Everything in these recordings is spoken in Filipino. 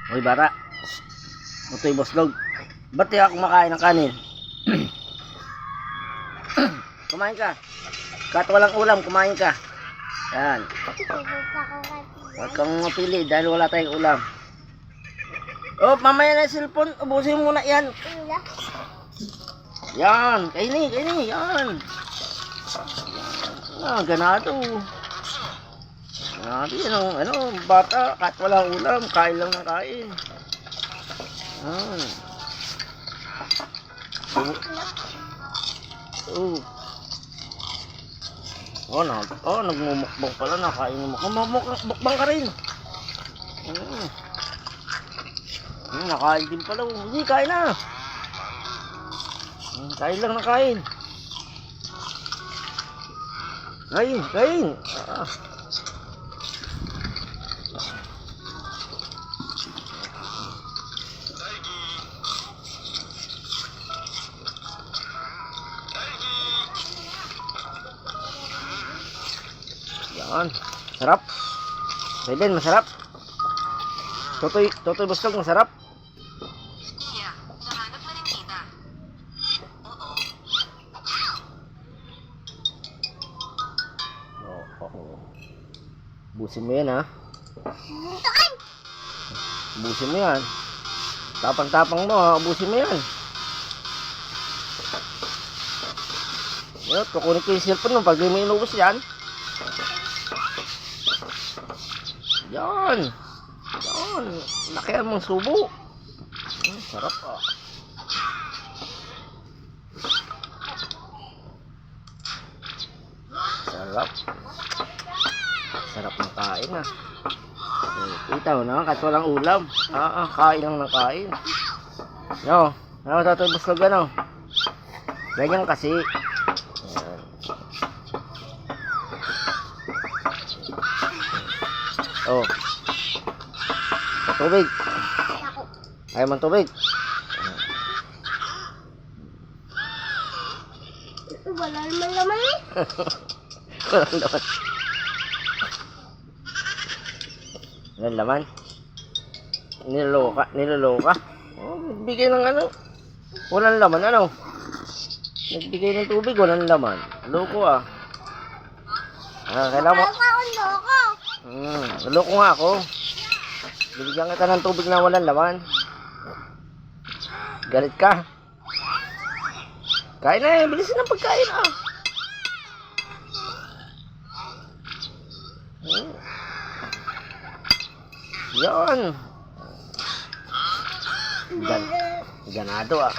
Hoy bata, ito'y boslog. Ba't di ako kumakain ng kanin? Kumain ka. Kahit walang ulam, kumain ka. Yan. Huwag kang mapili dahil wala tayong ulam. Oh, mamaya na yung cellphone. Ubusin mo muna yan. Yan. Kaini. Yan. Ah, ganado. Ganado yan. Bata, kahit walang ulam, kain lang ng kain. Yan. Nagmumukbang pala, nakain mo. Mukbang ka rin. Nakain din pala. Hindi, kain na. Kain lang na kain. Kain. Yan. Sarap. Belen, masarap. Totoy Boslog, masarap. Iya, nahanap na rin kita. Busin mo yan, ha. Busin mo yan. Tapang-tapang mo, ha. Busin mo yan. Yan, kukunin ko yung cellphone mo pag di mo inubos yan. Yan. Lakihan mong subo. Sarap, ah. Sarap ng kain, ah. Kita mo na, kahit walang ulam. Kain lang ng kain. No, Totoy Boslog, ano? Ganyan kasi. Yan. Oh. Tubig. Ayaw man tubig. Wala naman laman eh. Walang laman. Walang laman. Niloloka. Oh, nagbigay ng ano. Walang laman, ano? Nagbigay ng tubig, walang laman. Loko, ah. Kailangan mo. Loko nga ako. Bibigyan kita ng tubig na walang laman. Galit ka. Kain na, bilisin ng pagkain, ah. Yan. Ganado, ah.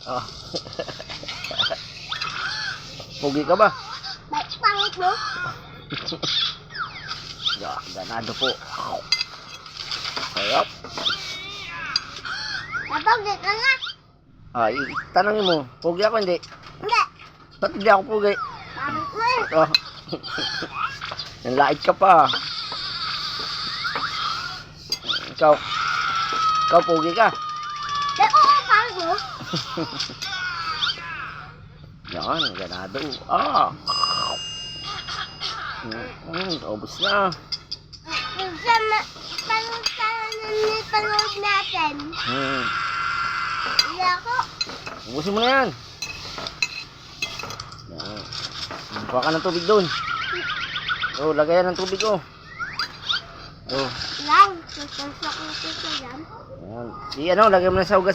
Oh. Pugi ka ba? Pangit mo? Ganado po. Sarap. Napagdi ka nga. Ay, tanongin mo, pugi ako hindi? Hindi. Ba't hindi ako pugi? Pangit mo eh. Oh. Nanlait ka pa. Ikaw pugi ka. Oo, pangit mo. Yan, ganado. Ah. Ubus na. Panood natin. Iya ako. Ubusin mo na yan. Yan. Kuha ka ng tubig doon. Oh, lagayan ng tubig, oh. Oh. Yan. Sasakot ko sa yan. Yan. Lagay mo na sa ugas.